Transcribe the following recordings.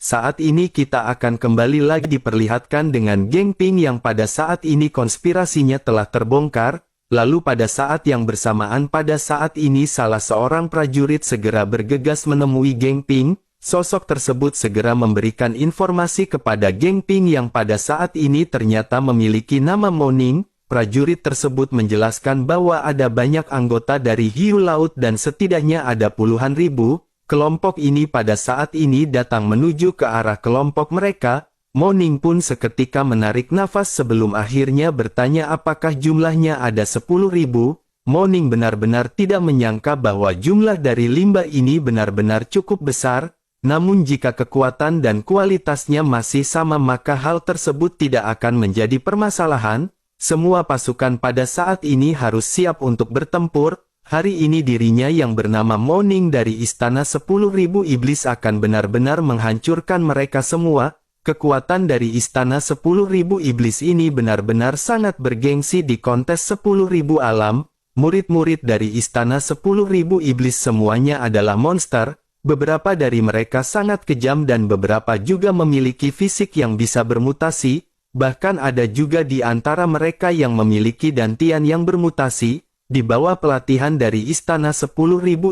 Saat ini kita akan kembali lagi diperlihatkan dengan geng Pink yang pada saat ini konspirasinya telah terbongkar, lalu pada saat yang bersamaan pada saat ini salah seorang prajurit segera bergegas menemui geng Pink. Sosok tersebut segera memberikan informasi kepada geng Pink yang pada saat ini ternyata memiliki nama Morning. Prajurit tersebut menjelaskan bahwa ada banyak anggota dari Hiu Laut dan setidaknya ada puluhan ribu. Kelompok ini pada saat ini datang menuju ke arah kelompok mereka. Morning pun seketika menarik nafas sebelum akhirnya bertanya apakah jumlahnya ada 10.000. Morning benar-benar tidak menyangka bahwa jumlah dari limbah ini benar-benar cukup besar. Namun jika kekuatan dan kualitasnya masih sama maka hal tersebut tidak akan menjadi permasalahan. Semua pasukan pada saat ini harus siap untuk bertempur. Hari ini dirinya yang bernama Morning dari Istana 10.000 Iblis akan benar-benar menghancurkan mereka semua. Kekuatan dari Istana 10.000 Iblis ini benar-benar sangat bergengsi di kontes 10.000 alam. Murid-murid dari Istana 10.000 Iblis semuanya adalah monster. Beberapa dari mereka sangat kejam dan beberapa juga memiliki fisik yang bisa bermutasi, bahkan ada juga di antara mereka yang memiliki dantian yang bermutasi. Di bawah pelatihan dari Istana 10.000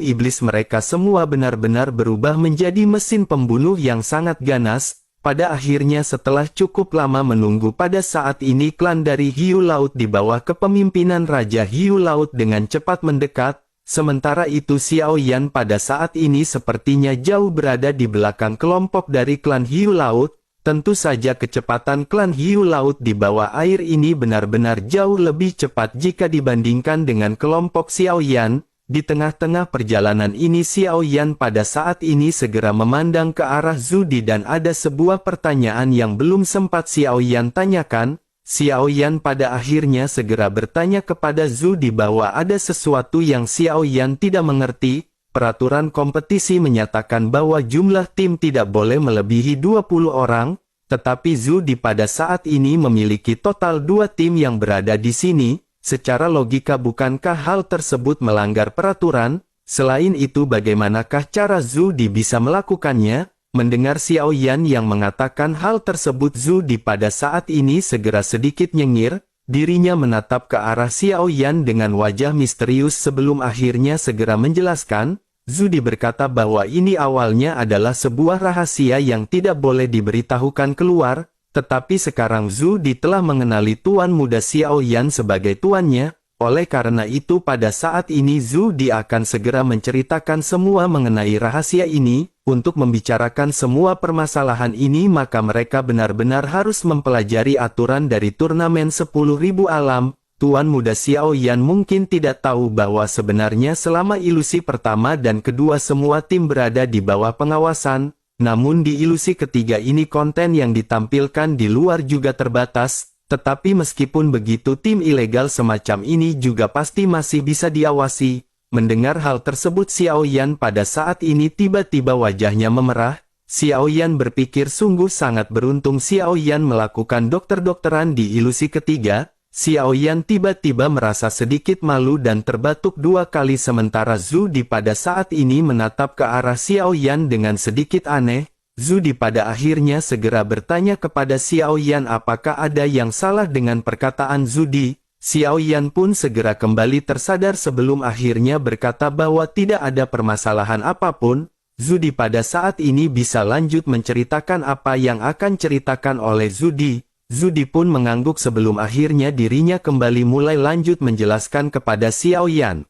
Iblis mereka semua benar-benar berubah menjadi mesin pembunuh yang sangat ganas. Pada akhirnya setelah cukup lama menunggu pada saat ini klan dari Hiu Laut di bawah kepemimpinan Raja Hiu Laut dengan cepat mendekat. Sementara itu Xiao Yan pada saat ini sepertinya jauh berada di belakang kelompok dari klan Hiu Laut. Tentu saja kecepatan klan Hiu Laut di bawah air ini benar-benar jauh lebih cepat jika dibandingkan dengan kelompok Xiao Yan. Di tengah-tengah perjalanan ini Xiao Yan pada saat ini segera memandang ke arah Zudi dan ada sebuah pertanyaan yang belum sempat Xiao Yan tanyakan. Xiao Yan pada akhirnya segera bertanya kepada Zudi bahwa ada sesuatu yang Xiao Yan tidak mengerti. Peraturan kompetisi menyatakan bahwa jumlah tim tidak boleh melebihi 20 orang, tetapi Zudi pada saat ini memiliki total 2 tim yang berada di sini. Secara logika bukankah hal tersebut melanggar peraturan? Selain itu bagaimanakah cara Zudi bisa melakukannya? Mendengar Xiao Yan yang mengatakan hal tersebut Zudi pada saat ini segera sedikit nyengir, dirinya menatap ke arah Xiao Yan dengan wajah misterius sebelum akhirnya segera menjelaskan. Zudi berkata bahwa ini awalnya adalah sebuah rahasia yang tidak boleh diberitahukan keluar, tetapi sekarang Zudi telah mengenali Tuan Muda Xiao Yan sebagai tuannya. Oleh karena itu pada saat ini Zudi akan segera menceritakan semua mengenai rahasia ini. Untuk membicarakan semua permasalahan ini maka mereka benar-benar harus mempelajari aturan dari turnamen 10.000 alam. Tuan Muda Xiao Yan mungkin tidak tahu bahwa sebenarnya selama ilusi pertama dan kedua semua tim berada di bawah pengawasan. Namun di ilusi ketiga ini konten yang ditampilkan di luar juga terbatas. Tetapi meskipun begitu tim ilegal semacam ini juga pasti masih bisa diawasi. Mendengar hal tersebut Xiao Yan pada saat ini tiba-tiba wajahnya memerah. Xiao Yan berpikir sungguh sangat beruntung Xiao Yan melakukan dokter-dokteran di ilusi ketiga. Xiao Yan tiba-tiba merasa sedikit malu dan terbatuk 2 kali sementara Zudi pada saat ini menatap ke arah Xiao Yan dengan sedikit aneh. Zudi pada akhirnya segera bertanya kepada Xiao Yan apakah ada yang salah dengan perkataan Zudi. Xiao Yan pun segera kembali tersadar sebelum akhirnya berkata bahwa tidak ada permasalahan apapun. Zudi pada saat ini bisa lanjut menceritakan apa yang akan ceritakan oleh Zudi. Zudi pun mengangguk sebelum akhirnya dirinya kembali mulai lanjut menjelaskan kepada Xiao Yan.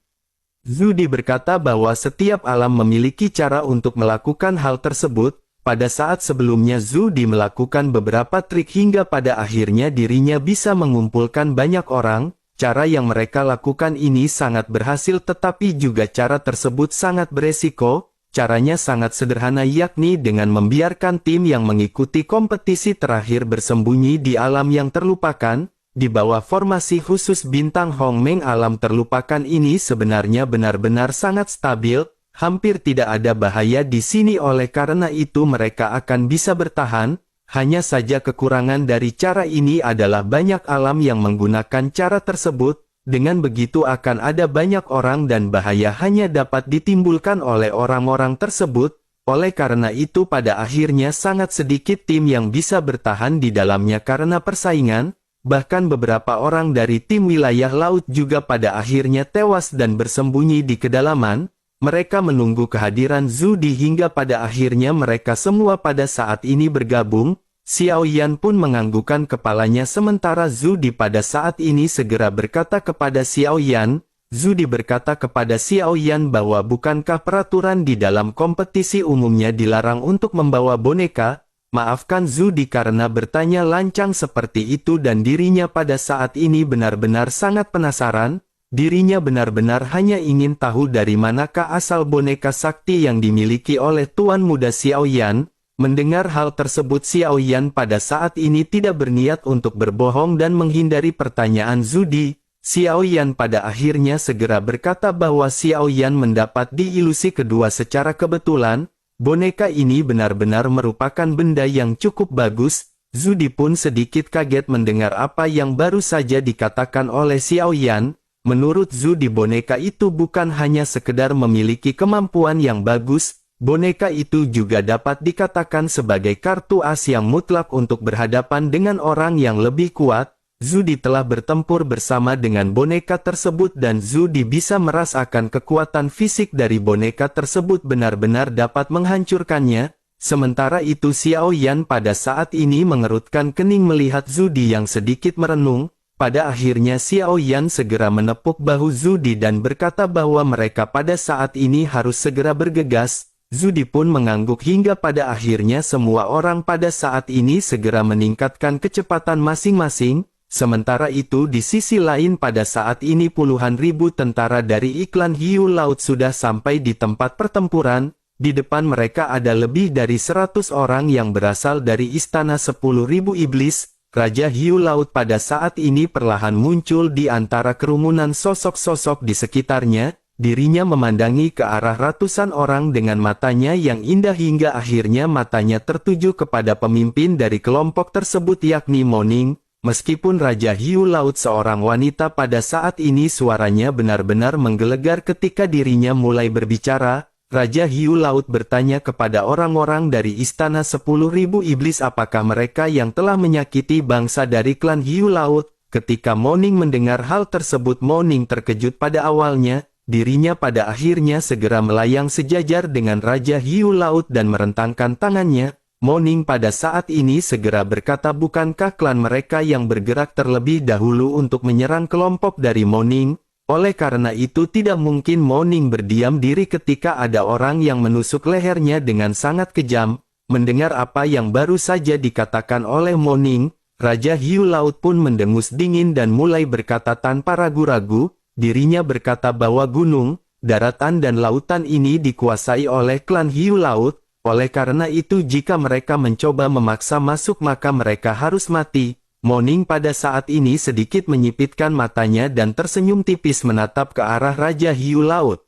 Zudi berkata bahwa setiap alam memiliki cara untuk melakukan hal tersebut. Pada saat sebelumnya Zudi melakukan beberapa trik hingga pada akhirnya dirinya bisa mengumpulkan banyak orang. Cara yang mereka lakukan ini sangat berhasil tetapi juga cara tersebut sangat beresiko. Caranya sangat sederhana yakni dengan membiarkan tim yang mengikuti kompetisi terakhir bersembunyi di alam yang terlupakan. Di bawah formasi khusus bintang Hongmeng alam terlupakan ini sebenarnya benar-benar sangat stabil. Hampir tidak ada bahaya di sini oleh karena itu mereka akan bisa bertahan. Hanya saja kekurangan dari cara ini adalah banyak alam yang menggunakan cara tersebut. Dengan begitu akan ada banyak orang dan bahaya hanya dapat ditimbulkan oleh orang-orang tersebut. Oleh karena itu pada akhirnya sangat sedikit tim yang bisa bertahan di dalamnya karena persaingan, bahkan beberapa orang dari tim wilayah laut juga pada akhirnya tewas dan bersembunyi di kedalaman. Mereka menunggu kehadiran Zudi hingga pada akhirnya mereka semua pada saat ini bergabung. Xiao Yan pun menganggukkan kepalanya sementara Zudi pada saat ini segera berkata kepada Xiao Yan. Zudi berkata kepada Xiao Yan bahwa bukankah peraturan di dalam kompetisi umumnya dilarang untuk membawa boneka? Maafkan Zudi karena bertanya lancang seperti itu dan dirinya pada saat ini benar-benar sangat penasaran. Dirinya benar-benar hanya ingin tahu dari manakah asal boneka sakti yang dimiliki oleh Tuan Muda Xiao Yan. Mendengar hal tersebut Xiao Yan pada saat ini tidak berniat untuk berbohong dan menghindari pertanyaan Zudi. Xiao Yan pada akhirnya segera berkata bahwa Xiao Yan mendapat di ilusi kedua secara kebetulan. Boneka ini benar-benar merupakan benda yang cukup bagus. Zudi pun sedikit kaget mendengar apa yang baru saja dikatakan oleh Xiao Yan. Menurut Zudi boneka itu bukan hanya sekedar memiliki kemampuan yang bagus, boneka itu juga dapat dikatakan sebagai kartu as yang mutlak untuk berhadapan dengan orang yang lebih kuat. Zudi telah bertempur bersama dengan boneka tersebut dan Zudi bisa merasakan kekuatan fisik dari boneka tersebut benar-benar dapat menghancurkannya. Sementara itu Xiao Yan pada saat ini mengerutkan kening melihat Zudi yang sedikit merenung. Pada akhirnya Xiao Yan segera menepuk bahu Zudi dan berkata bahwa mereka pada saat ini harus segera bergegas. Zudi pun mengangguk hingga pada akhirnya semua orang pada saat ini segera meningkatkan kecepatan masing-masing. Sementara itu di sisi lain pada saat ini puluhan ribu tentara dari iklan hiu laut sudah sampai di tempat pertempuran. Di depan mereka ada lebih dari 100 orang yang berasal dari istana 10.000 iblis. Raja hiu laut pada saat ini perlahan muncul di antara kerumunan sosok-sosok di sekitarnya. Dirinya memandangi ke arah ratusan orang dengan matanya yang indah hingga akhirnya matanya tertuju kepada pemimpin dari kelompok tersebut yakni Moning. Meskipun Raja Hiu Laut seorang wanita pada saat ini suaranya benar-benar menggelegar ketika dirinya mulai berbicara, Raja Hiu Laut bertanya kepada orang-orang dari istana 10.000 iblis apakah mereka yang telah menyakiti bangsa dari klan Hiu Laut. Ketika Moning mendengar hal tersebut Moning terkejut pada awalnya, dirinya pada akhirnya segera melayang sejajar dengan Raja Hiu Laut dan merentangkan tangannya. Moning pada saat ini segera berkata bukankah klan mereka yang bergerak terlebih dahulu untuk menyerang kelompok dari Moning? Oleh karena itu tidak mungkin Moning berdiam diri ketika ada orang yang menusuk lehernya dengan sangat kejam. Mendengar apa yang baru saja dikatakan oleh Moning, Raja Hiu Laut pun mendengus dingin dan mulai berkata tanpa ragu-ragu. Dirinya berkata bahwa gunung, daratan dan lautan ini dikuasai oleh klan Hiu Laut. Oleh karena itu jika mereka mencoba memaksa masuk maka mereka harus mati. Moning pada saat ini sedikit menyipitkan matanya dan tersenyum tipis menatap ke arah Raja Hiu Laut.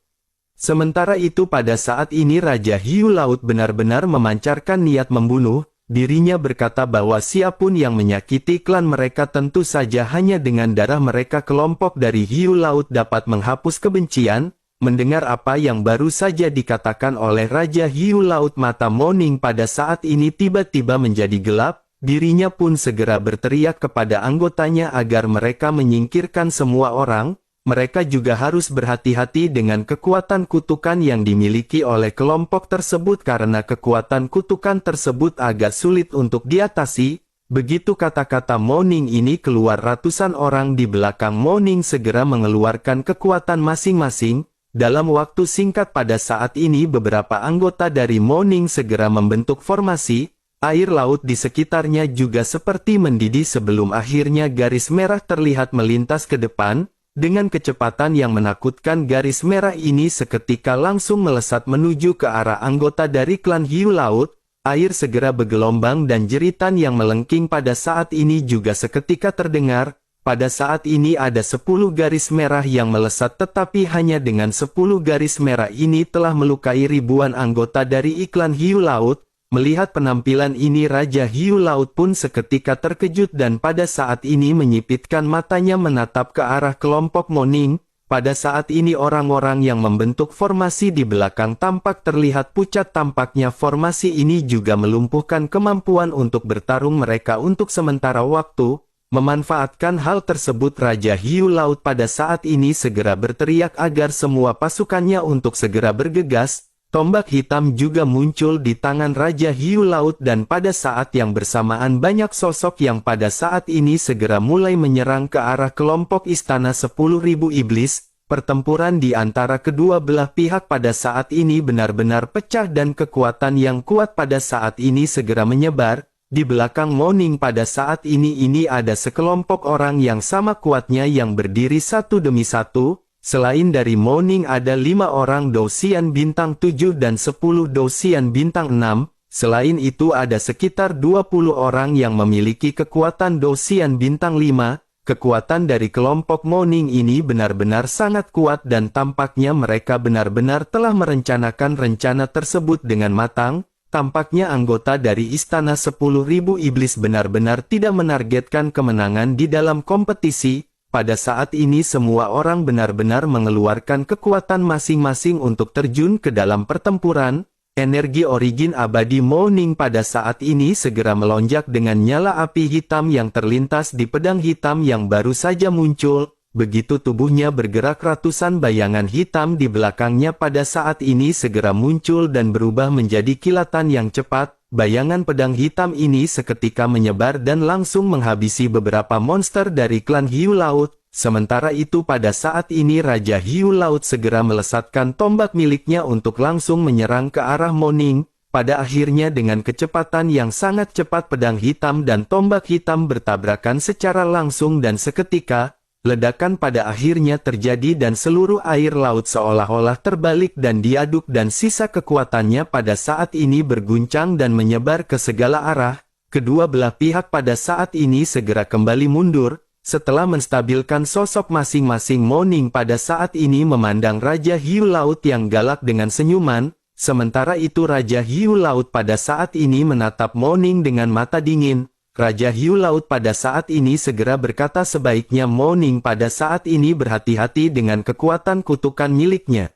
Sementara itu pada saat ini Raja Hiu Laut benar-benar memancarkan niat membunuh. Dirinya berkata bahwa siapapun yang menyakiti klan mereka tentu saja hanya dengan darah mereka kelompok dari Hiu Laut dapat menghapus kebencian. Mendengar apa yang baru saja dikatakan oleh Raja Hiu Laut mata Moning pada saat ini tiba-tiba menjadi gelap, dirinya pun segera berteriak kepada anggotanya agar mereka menyingkirkan semua orang. Mereka juga harus berhati-hati dengan kekuatan kutukan yang dimiliki oleh kelompok tersebut karena kekuatan kutukan tersebut agak sulit untuk diatasi. Begitu kata-kata Moning ini keluar ratusan orang di belakang Moning segera mengeluarkan kekuatan masing-masing. Dalam waktu singkat pada saat ini beberapa anggota dari Moning segera membentuk formasi, air laut di sekitarnya juga seperti mendidih sebelum akhirnya garis merah terlihat melintas ke depan, dengan kecepatan yang menakutkan garis merah ini seketika langsung melesat menuju ke arah anggota dari klan Hiu Laut, air segera bergelombang dan jeritan yang melengking pada saat ini juga seketika terdengar. Pada saat ini ada 10 garis merah yang melesat tetapi hanya dengan 10 garis merah ini telah melukai ribuan anggota dari iklan Hiu Laut. Melihat penampilan ini Raja Hiu Laut pun seketika terkejut dan pada saat ini menyipitkan matanya menatap ke arah kelompok Moning. Pada saat ini orang-orang yang membentuk formasi di belakang tampak terlihat pucat. Tampaknya formasi ini juga melumpuhkan kemampuan untuk bertarung mereka untuk sementara waktu. Memanfaatkan hal tersebut, Raja Hiu Laut pada saat ini segera berteriak agar semua pasukannya untuk segera bergegas. Tombak hitam juga muncul di tangan Raja Hiu Laut dan pada saat yang bersamaan banyak sosok yang pada saat ini segera mulai menyerang ke arah kelompok Istana 10.000 Iblis. Pertempuran di antara kedua belah pihak pada saat ini benar-benar pecah dan kekuatan yang kuat pada saat ini segera menyebar. Di belakang Moning pada saat ini ada sekelompok orang yang sama kuatnya yang berdiri satu demi satu. Selain dari Moning ada 5 orang Dosian bintang 7 dan 10 Dosian bintang 6. Selain itu ada sekitar 20 orang yang memiliki kekuatan Dosian bintang 5. Kekuatan dari kelompok Moning ini benar-benar sangat kuat dan tampaknya mereka benar-benar telah merencanakan rencana tersebut dengan matang. Tampaknya anggota dari Istana 10.000 Iblis benar-benar tidak menargetkan kemenangan di dalam kompetisi. Pada saat ini semua orang benar-benar mengeluarkan kekuatan masing-masing untuk terjun ke dalam pertempuran. Energi origin abadi Moning pada saat ini segera melonjak dengan nyala api hitam yang terlintas di pedang hitam yang baru saja muncul. Begitu tubuhnya bergerak, ratusan bayangan hitam di belakangnya pada saat ini segera muncul dan berubah menjadi kilatan yang cepat. Bayangan pedang hitam ini seketika menyebar dan langsung menghabisi beberapa monster dari klan Hiu Laut. Sementara itu pada saat ini Raja Hiu Laut segera melesatkan tombak miliknya untuk langsung menyerang ke arah Moning. Pada akhirnya dengan kecepatan yang sangat cepat pedang hitam dan tombak hitam bertabrakan secara langsung dan seketika, ledakan pada akhirnya terjadi dan seluruh air laut seolah-olah terbalik dan diaduk dan sisa kekuatannya pada saat ini berguncang dan menyebar ke segala arah. Kedua belah pihak pada saat ini segera kembali mundur. Setelah menstabilkan sosok masing-masing, Moning pada saat ini memandang Raja Hiu Laut yang galak dengan senyuman. Sementara itu Raja Hiu Laut pada saat ini menatap Moning dengan mata dingin. Raja Hiu Laut pada saat ini segera berkata sebaiknya Moning pada saat ini berhati-hati dengan kekuatan kutukan miliknya.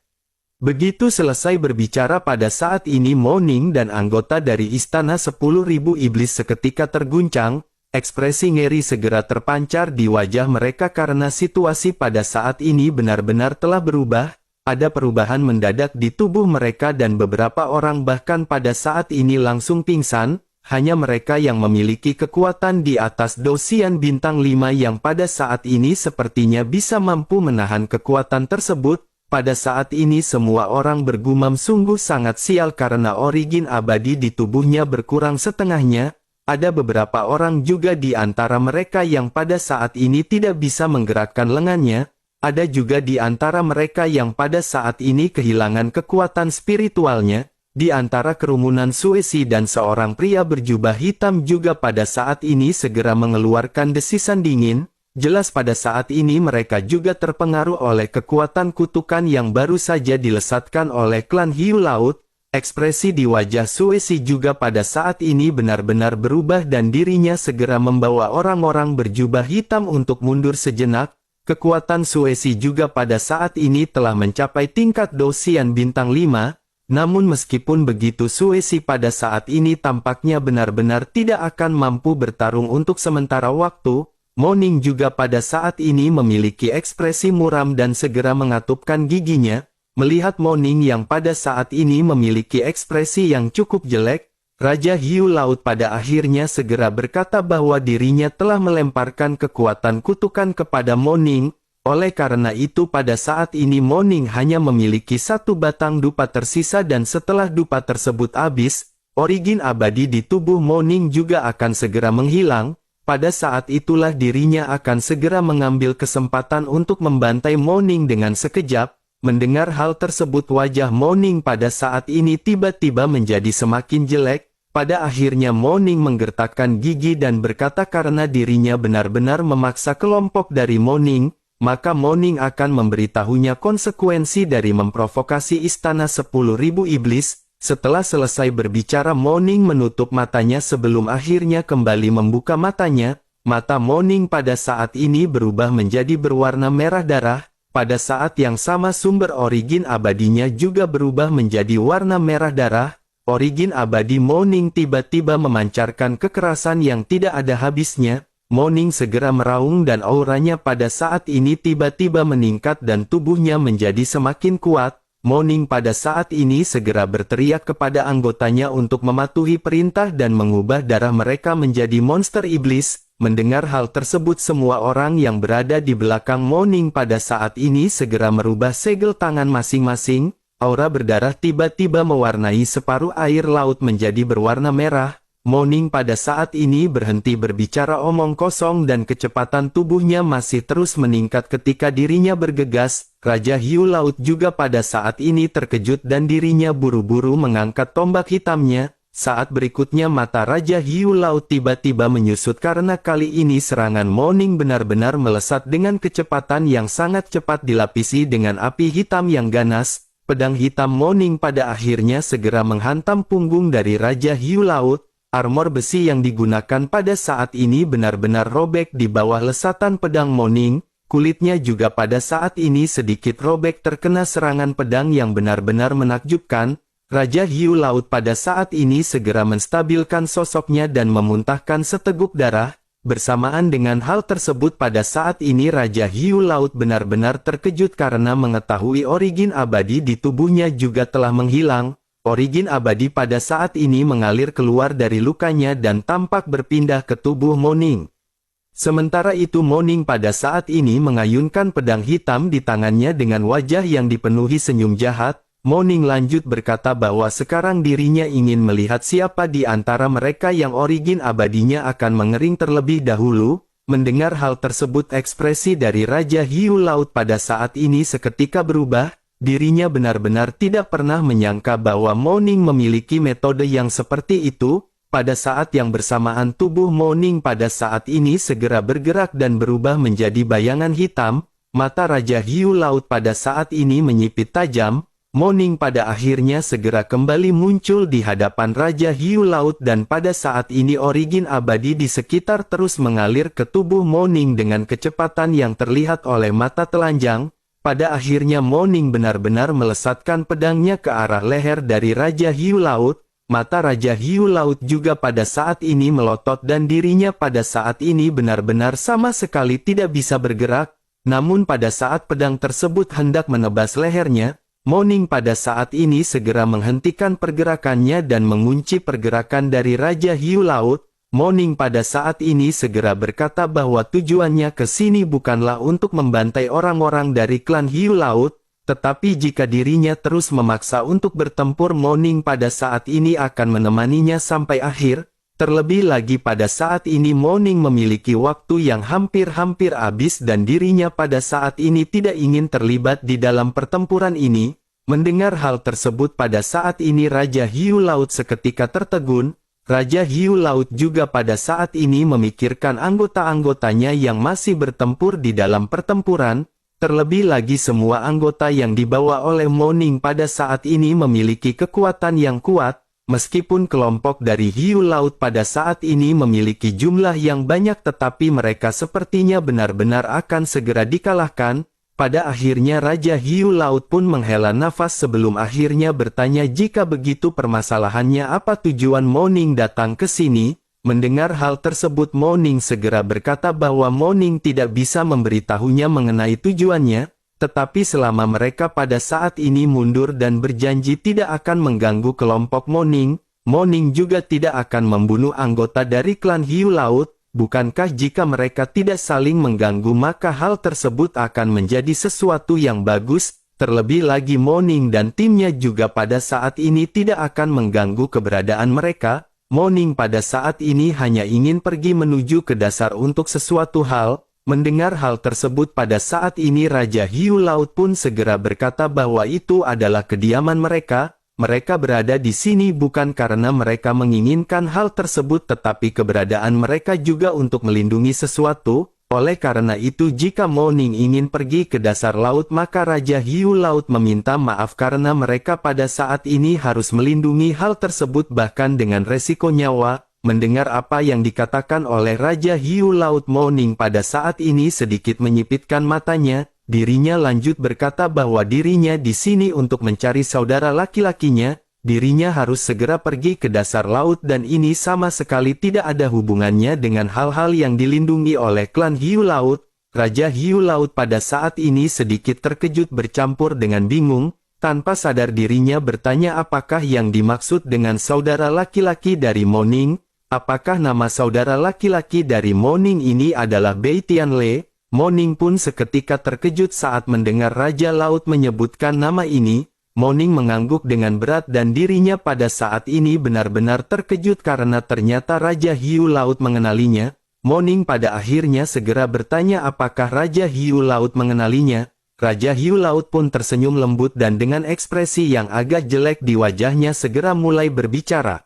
Begitu selesai berbicara pada saat ini Moning dan anggota dari Istana 10.000 Iblis seketika terguncang. Ekspresi ngeri segera terpancar di wajah mereka karena situasi pada saat ini benar-benar telah berubah. Ada perubahan mendadak di tubuh mereka dan beberapa orang bahkan pada saat ini langsung pingsan. Hanya mereka yang memiliki kekuatan di atas Dosian bintang 5 yang pada saat ini sepertinya bisa mampu menahan kekuatan tersebut. Pada saat ini semua orang bergumam sungguh sangat sial karena origin abadi di tubuhnya berkurang setengahnya. Ada beberapa orang juga di antara mereka yang pada saat ini tidak bisa menggerakkan lengannya. Ada juga di antara mereka yang pada saat ini kehilangan kekuatan spiritualnya. Di antara kerumunan Suesi dan seorang pria berjubah hitam juga pada saat ini segera mengeluarkan desisan dingin. Jelas pada saat ini mereka juga terpengaruh oleh kekuatan kutukan yang baru saja dilesatkan oleh klan Hiu Laut. Ekspresi di wajah Suesi juga pada saat ini benar-benar berubah dan dirinya segera membawa orang-orang berjubah hitam untuk mundur sejenak. Kekuatan Suesi juga pada saat ini telah mencapai tingkat Dosian bintang 5. Namun meskipun begitu Suesi pada saat ini tampaknya benar-benar tidak akan mampu bertarung untuk sementara waktu. Moning juga pada saat ini memiliki ekspresi muram dan segera mengatupkan giginya. Melihat Moning yang pada saat ini memiliki ekspresi yang cukup jelek, Raja Hiu Laut pada akhirnya segera berkata bahwa dirinya telah melemparkan kekuatan kutukan kepada Moning. Oleh karena itu pada saat ini Moning hanya memiliki satu batang dupa tersisa dan setelah dupa tersebut habis, origin abadi di tubuh Moning juga akan segera menghilang. Pada saat itulah dirinya akan segera mengambil kesempatan untuk membantai Moning dengan sekejap. Mendengar hal tersebut wajah Moning pada saat ini tiba-tiba menjadi semakin jelek. Pada akhirnya Moning menggertakkan gigi dan berkata karena dirinya benar-benar memaksa kelompok dari Moning. Maka Moning akan memberitahunya konsekuensi dari memprovokasi Istana 10.000 Iblis. Setelah selesai berbicara Moning menutup matanya sebelum akhirnya kembali membuka matanya. Mata Moning pada saat ini berubah menjadi berwarna merah darah. Pada saat yang sama sumber origin abadinya juga berubah menjadi warna merah darah. Origin abadi Moaning tiba-tiba memancarkan kekerasan yang tidak ada habisnya. Moaning segera meraung dan auranya pada saat ini tiba-tiba meningkat dan tubuhnya menjadi semakin kuat. Moaning pada saat ini segera berteriak kepada anggotanya untuk mematuhi perintah dan mengubah darah mereka menjadi monster iblis. Mendengar hal tersebut semua orang yang berada di belakang Moaning pada saat ini segera merubah segel tangan masing-masing. Aura berdarah tiba-tiba mewarnai separuh air laut menjadi berwarna merah. Moaning pada saat ini berhenti berbicara omong kosong dan kecepatan tubuhnya masih terus meningkat ketika dirinya bergegas. Raja Hiu Laut juga pada saat ini terkejut dan dirinya buru-buru mengangkat tombak hitamnya. Saat berikutnya mata Raja Hiu Laut tiba-tiba menyusut karena kali ini serangan Moaning benar-benar melesat dengan kecepatan yang sangat cepat dilapisi dengan api hitam yang ganas. Pedang hitam Moaning pada akhirnya segera menghantam punggung dari Raja Hiu Laut. Armor besi yang digunakan pada saat ini benar-benar robek di bawah lesatan pedang Moaning. Kulitnya juga pada saat ini sedikit robek terkena serangan pedang yang benar-benar menakjubkan. Raja Hiu Laut pada saat ini segera menstabilkan sosoknya dan memuntahkan seteguk darah. Bersamaan dengan hal tersebut pada saat ini Raja Hiu Laut benar-benar terkejut karena mengetahui origin abadi di tubuhnya juga telah menghilang. Origin abadi pada saat ini mengalir keluar dari lukanya dan tampak berpindah ke tubuh Moaning. Sementara itu Moaning pada saat ini mengayunkan pedang hitam di tangannya dengan wajah yang dipenuhi senyum jahat. Moaning lanjut berkata bahwa sekarang dirinya ingin melihat siapa di antara mereka yang origin abadinya akan mengering terlebih dahulu. Mendengar hal tersebut ekspresi dari Raja Hiu Laut pada saat ini seketika berubah. Dirinya benar-benar tidak pernah menyangka bahwa Moaning memiliki metode yang seperti itu. Pada saat yang bersamaan tubuh Moaning pada saat ini segera bergerak dan berubah menjadi bayangan hitam. Mata Raja Hiu Laut pada saat ini menyipit tajam. Moaning pada akhirnya segera kembali muncul di hadapan Raja Hiu Laut dan pada saat ini origin abadi di sekitar terus mengalir ke tubuh Moaning dengan kecepatan yang terlihat oleh mata telanjang. Pada akhirnya Moaning benar-benar melesatkan pedangnya ke arah leher dari Raja Hiu Laut. Mata Raja Hiu Laut juga pada saat ini melotot dan dirinya pada saat ini benar-benar sama sekali tidak bisa bergerak. Namun pada saat pedang tersebut hendak menebas lehernya, Moaning pada saat ini segera menghentikan pergerakannya dan mengunci pergerakan dari Raja Hiu Laut. Moaning pada saat ini segera berkata bahwa tujuannya ke sini bukanlah untuk membantai orang-orang dari klan Hiu Laut, tetapi jika dirinya terus memaksa untuk bertempur Moaning pada saat ini akan menemaninya sampai akhir. Terlebih lagi pada saat ini Moaning memiliki waktu yang hampir-hampir habis dan dirinya pada saat ini tidak ingin terlibat di dalam pertempuran ini. Mendengar hal tersebut pada saat ini Raja Hiu Laut seketika tertegun. Raja Hiu Laut juga pada saat ini memikirkan anggota-anggotanya yang masih bertempur di dalam pertempuran. Terlebih lagi semua anggota yang dibawa oleh Moaning pada saat ini memiliki kekuatan yang kuat. Meskipun kelompok dari Hiu Laut pada saat ini memiliki jumlah yang banyak tetapi mereka sepertinya benar-benar akan segera dikalahkan. Pada akhirnya Raja Hiu Laut pun menghela nafas sebelum akhirnya bertanya jika begitu permasalahannya apa tujuan Moaning datang ke sini. Mendengar hal tersebut Moaning segera berkata bahwa Moaning tidak bisa memberitahunya mengenai tujuannya. Tetapi selama mereka pada saat ini mundur dan berjanji tidak akan mengganggu kelompok Moaning, Moaning juga tidak akan membunuh anggota dari klan Hiu Laut. Bukankah jika mereka tidak saling mengganggu maka hal tersebut akan menjadi sesuatu yang bagus? Terlebih lagi Moaning dan timnya juga pada saat ini tidak akan mengganggu keberadaan mereka. Moaning pada saat ini hanya ingin pergi menuju ke dasar untuk sesuatu hal. Mendengar hal tersebut pada saat ini Raja Hiu Laut pun segera berkata bahwa itu adalah kediaman mereka. Mereka berada di sini bukan karena mereka menginginkan hal tersebut tetapi keberadaan mereka juga untuk melindungi sesuatu. Oleh karena itu jika Moaning ingin pergi ke dasar laut maka Raja Hiu Laut meminta maaf karena mereka pada saat ini harus melindungi hal tersebut bahkan dengan resiko nyawa. mendengar apa yang dikatakan oleh Raja Hiu Laut Moning pada saat ini sedikit menyipitkan matanya, dirinya lanjut berkata bahwa dirinya di sini untuk mencari saudara laki-lakinya, dirinya harus segera pergi ke dasar laut dan ini sama sekali tidak ada hubungannya dengan hal-hal yang dilindungi oleh klan Hiu Laut. Raja Hiu Laut pada saat ini sedikit terkejut bercampur dengan bingung, tanpa sadar dirinya bertanya apakah yang dimaksud dengan saudara laki-laki dari Moning. Apakah nama saudara laki-laki dari Moning ini adalah Bei Tianle? Moning pun seketika terkejut saat mendengar Raja Laut menyebutkan nama ini. Moning mengangguk dengan berat dan dirinya pada saat ini benar-benar terkejut karena ternyata Raja Hiu Laut mengenalinya. Moning pada akhirnya segera bertanya apakah Raja Hiu Laut mengenalinya. Raja Hiu Laut pun tersenyum lembut dan dengan ekspresi yang agak jelek di wajahnya segera mulai berbicara.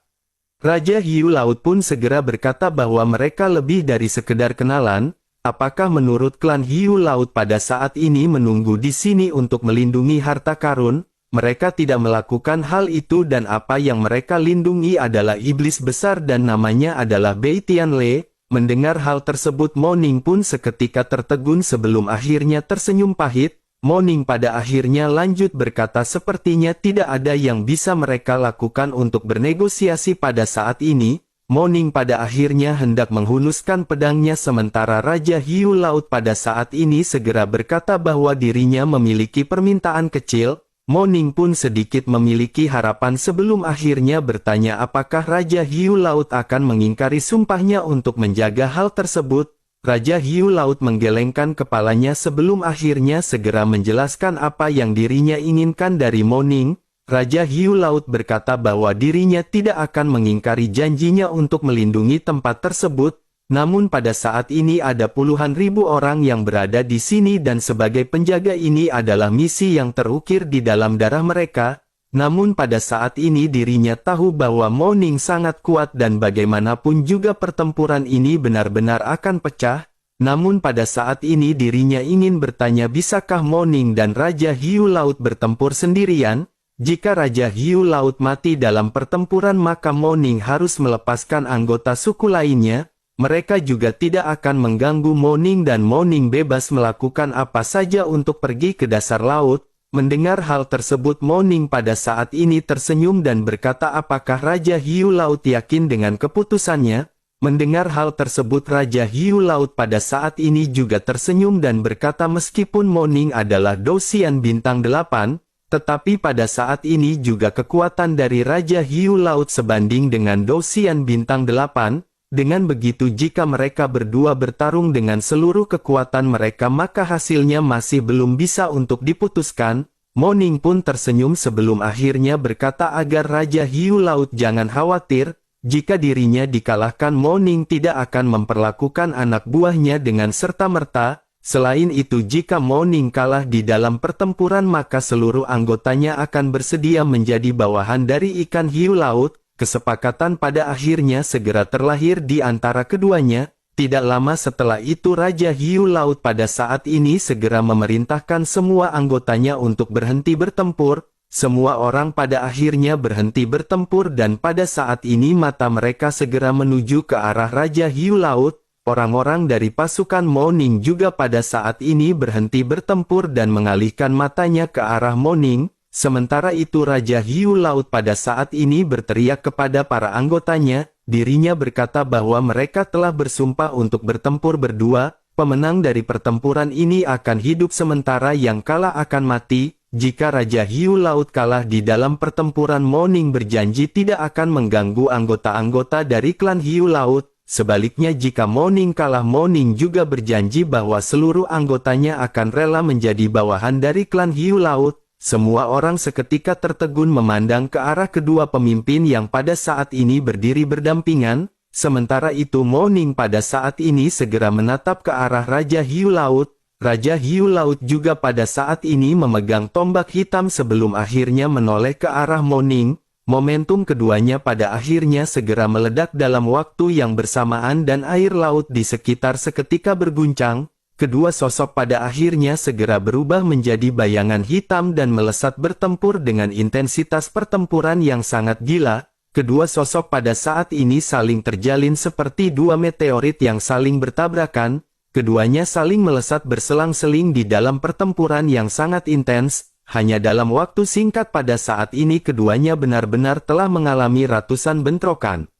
Raja Hiu Laut pun segera berkata bahwa mereka lebih dari sekedar kenalan. Apakah menurut klan Hiu Laut pada saat ini menunggu di sini untuk melindungi harta karun? Mereka tidak melakukan hal itu dan apa yang mereka lindungi adalah iblis besar dan namanya adalah Bei Tianle. Mendengar hal tersebut Moning pun seketika tertegun sebelum akhirnya tersenyum pahit. Moning pada akhirnya lanjut berkata sepertinya tidak ada yang bisa mereka lakukan untuk bernegosiasi pada saat ini. Moning pada akhirnya hendak menghunuskan pedangnya sementara Raja Hiu Laut pada saat ini segera berkata bahwa dirinya memiliki permintaan kecil. Moning pun sedikit memiliki harapan sebelum akhirnya bertanya apakah Raja Hiu Laut akan mengingkari sumpahnya untuk menjaga hal tersebut. Raja Hiu Laut menggelengkan kepalanya sebelum akhirnya segera menjelaskan apa yang dirinya inginkan dari Moning. Raja Hiu Laut berkata bahwa dirinya tidak akan mengingkari janjinya untuk melindungi tempat tersebut. Namun pada saat ini ada puluhan ribu orang yang berada di sini dan sebagai penjaga ini adalah misi yang terukir di dalam darah mereka. Namun pada saat ini dirinya tahu bahwa Moning sangat kuat dan bagaimanapun juga pertempuran ini benar-benar akan pecah. Namun pada saat ini dirinya ingin bertanya bisakah Moning dan Raja Hiu Laut bertempur sendirian? Jika Raja Hiu Laut mati dalam pertempuran maka Moning harus melepaskan anggota suku lainnya. Mereka juga tidak akan mengganggu Moning dan Moning bebas melakukan apa saja untuk pergi ke dasar laut. Mendengar hal tersebut Moning pada saat ini tersenyum dan berkata apakah Raja Hiu Laut yakin dengan keputusannya? Mendengar hal tersebut Raja Hiu Laut pada saat ini juga tersenyum dan berkata meskipun Moning adalah Dosian Bintang 8, tetapi pada saat ini juga kekuatan dari Raja Hiu Laut sebanding dengan Dosian Bintang 8. Dengan begitu jika mereka berdua bertarung dengan seluruh kekuatan mereka maka hasilnya masih belum bisa untuk diputuskan. Moning pun tersenyum sebelum akhirnya berkata agar Raja Hiu Laut jangan khawatir. Jika dirinya dikalahkan Moning tidak akan memperlakukan anak buahnya dengan serta-merta. Selain itu jika Moning kalah di dalam pertempuran maka seluruh anggotanya akan bersedia menjadi bawahan dari ikan hiu laut. Kesepakatan pada akhirnya segera terlahir di antara keduanya. Tidak lama setelah itu Raja Hiu Laut pada saat ini segera memerintahkan semua anggotanya untuk berhenti bertempur. Semua orang pada akhirnya berhenti bertempur dan pada saat ini mata mereka segera menuju ke arah Raja Hiu Laut. Orang-orang dari pasukan Moning juga pada saat ini berhenti bertempur dan mengalihkan matanya ke arah Moning. Sementara itu Raja Hiu Laut pada saat ini berteriak kepada para anggotanya, dirinya berkata bahwa mereka telah bersumpah untuk bertempur berdua, pemenang dari pertempuran ini akan hidup sementara yang kalah akan mati. Jika Raja Hiu Laut kalah di dalam pertempuran Moning berjanji tidak akan mengganggu anggota-anggota dari klan Hiu Laut. Sebaliknya jika Moning kalah Moning juga berjanji bahwa seluruh anggotanya akan rela menjadi bawahan dari klan Hiu Laut. Semua orang seketika tertegun memandang ke arah kedua pemimpin yang pada saat ini berdiri berdampingan. Sementara itu Moning pada saat ini segera menatap ke arah Raja Hiu Laut. Raja Hiu Laut juga pada saat ini memegang tombak hitam sebelum akhirnya menoleh ke arah Moning. Momentum keduanya pada akhirnya segera meledak dalam waktu yang bersamaan dan air laut di sekitar seketika berguncang. Kedua sosok pada akhirnya segera berubah menjadi bayangan hitam dan melesat bertempur dengan intensitas pertempuran yang sangat gila. kedua sosok pada saat ini saling terjalin seperti dua meteorit yang saling bertabrakan. Keduanya saling melesat berselang-seling di dalam pertempuran yang sangat intens. Hanya dalam waktu singkat pada saat ini keduanya benar-benar telah mengalami ratusan bentrokan.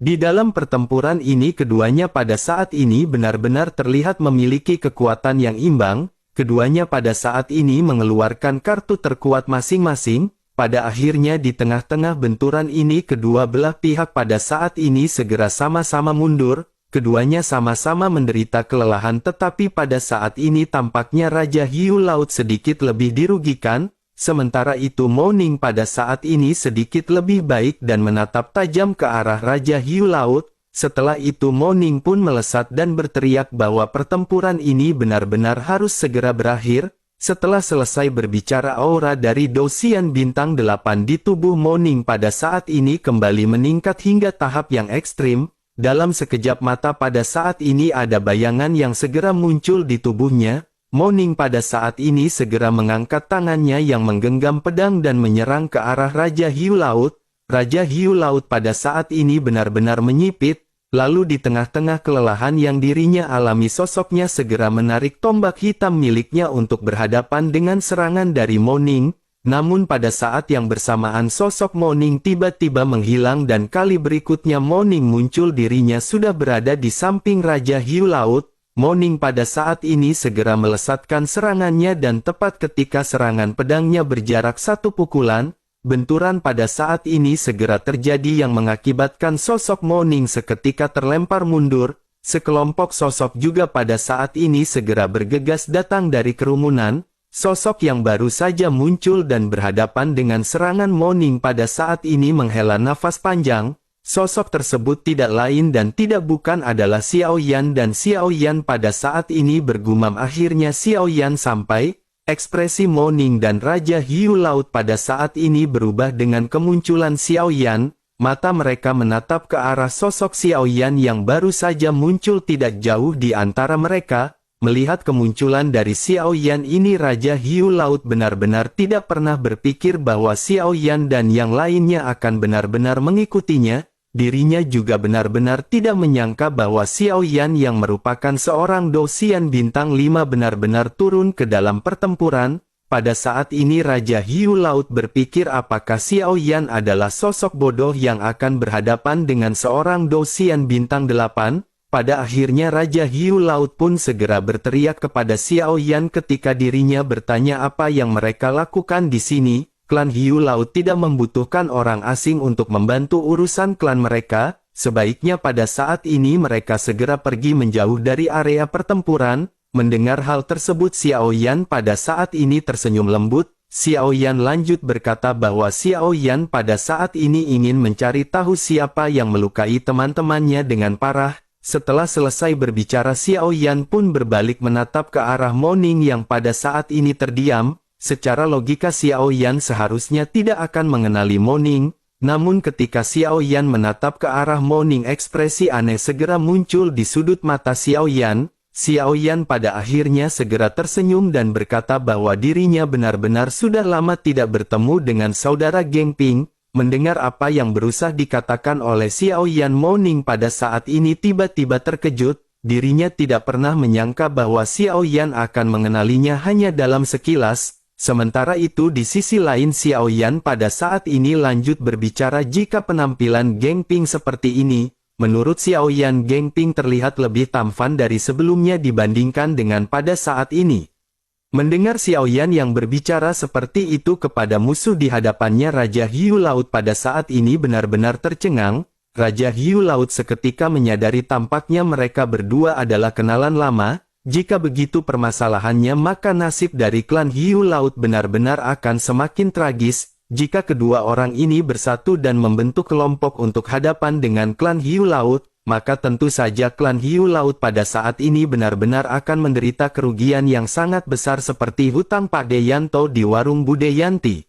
Di dalam pertempuran ini keduanya pada saat ini benar-benar terlihat memiliki kekuatan yang imbang. Keduanya pada saat ini mengeluarkan kartu terkuat masing-masing. Pada akhirnya di tengah-tengah benturan ini kedua belah pihak pada saat ini segera sama-sama mundur. Keduanya sama-sama menderita kelelahan, tetapi pada saat ini tampaknya Raja Hiu Laut sedikit lebih dirugikan. Sementara itu Mo Ning pada saat ini sedikit lebih baik dan menatap tajam ke arah Raja Hiu Laut. Setelah itu Mo Ning pun melesat dan berteriak bahwa pertempuran ini benar-benar harus segera berakhir. Setelah selesai berbicara, aura dari Dosian Bintang 8 di tubuh Mo Ning pada saat ini kembali meningkat hingga tahap yang ekstrim. Dalam sekejap mata pada saat ini ada bayangan yang segera muncul di tubuhnya. Mo Ning pada saat ini segera mengangkat tangannya yang menggenggam pedang dan menyerang ke arah Raja Hiu Laut. Raja Hiu Laut pada saat ini benar-benar menyipit. Lalu di tengah-tengah kelelahan yang dirinya alami, sosoknya segera menarik tombak hitam miliknya untuk berhadapan dengan serangan dari Mo Ning. Namun pada saat yang bersamaan sosok Mo Ning tiba-tiba menghilang dan kali berikutnya Mo Ning muncul, dirinya sudah berada di samping Raja Hiu Laut. Mo Ning pada saat ini segera melesatkan serangannya dan tepat ketika serangan pedangnya berjarak satu pukulan, benturan pada saat ini segera terjadi yang mengakibatkan sosok Mo Ning seketika terlempar mundur. Sekelompok sosok juga pada saat ini segera bergegas datang dari kerumunan. Sosok yang baru saja muncul dan berhadapan dengan serangan Mo Ning pada saat ini menghela nafas panjang. Sosok tersebut tidak lain dan tidak bukan adalah Xiao Yan, dan Xiao Yan pada saat ini bergumam. Akhirnya Xiao Yan sampai. Ekspresi Mo Ning dan Raja Hiu Laut pada saat ini berubah dengan kemunculan Xiao Yan. Mata mereka menatap ke arah sosok Xiao Yan yang baru saja muncul tidak jauh di antara mereka. Melihat kemunculan dari Xiao Yan ini, Raja Hiu Laut benar-benar tidak pernah berpikir bahwa Xiao Yan dan yang lainnya akan benar-benar mengikutinya. Dirinya juga benar-benar tidak menyangka bahwa Xiao Yan yang merupakan seorang Dosian Bintang 5 benar-benar turun ke dalam pertempuran. Pada saat ini Raja Hiu Laut berpikir apakah Xiao Yan adalah sosok bodoh yang akan berhadapan dengan seorang Dosian Bintang 8. Pada akhirnya Raja Hiu Laut pun segera berteriak kepada Xiao Yan ketika dirinya bertanya apa yang mereka lakukan di sini. Klan Hiu Laut tidak membutuhkan orang asing untuk membantu urusan klan mereka. Sebaiknya pada saat ini mereka segera pergi menjauh dari area pertempuran. Mendengar hal tersebut Xiao Yan pada saat ini tersenyum lembut. Xiao Yan lanjut berkata bahwa Xiao Yan pada saat ini ingin mencari tahu siapa yang melukai teman-temannya dengan parah. Setelah selesai berbicara Xiao Yan pun berbalik menatap ke arah Mo Ning yang pada saat ini terdiam. Secara logika Xiao Yan seharusnya tidak akan mengenali Mo Ning. Namun ketika Xiao Yan menatap ke arah Mo Ning, ekspresi aneh segera muncul di sudut mata Xiao Yan. Xiao Yan pada akhirnya segera tersenyum dan berkata bahwa dirinya benar-benar sudah lama tidak bertemu dengan saudara Geng Ping. Mendengar apa yang berusaha dikatakan oleh Xiao Yan, Mo Ning pada saat ini tiba-tiba terkejut. Dirinya tidak pernah menyangka bahwa Xiao Yan akan mengenalinya hanya dalam sekilas. Sementara itu di sisi lain Xiao Yan pada saat ini lanjut berbicara, jika penampilan Geng Ping seperti ini, menurut Xiao Yan Geng Ping terlihat lebih tampan dari sebelumnya dibandingkan dengan pada saat ini. Mendengar Xiao Yan yang berbicara seperti itu kepada musuh di hadapannya, Raja Hiu Laut pada saat ini benar-benar tercengang. Raja Hiu Laut seketika menyadari tampaknya mereka berdua adalah kenalan lama. Jika begitu permasalahannya, maka nasib dari klan Hiu Laut benar-benar akan semakin tragis. Jika kedua orang ini bersatu dan membentuk kelompok untuk hadapan dengan klan Hiu Laut, maka tentu saja klan Hiu Laut pada saat ini benar-benar akan menderita kerugian yang sangat besar seperti hutang Pak Deyanto di warung Bude Yanti.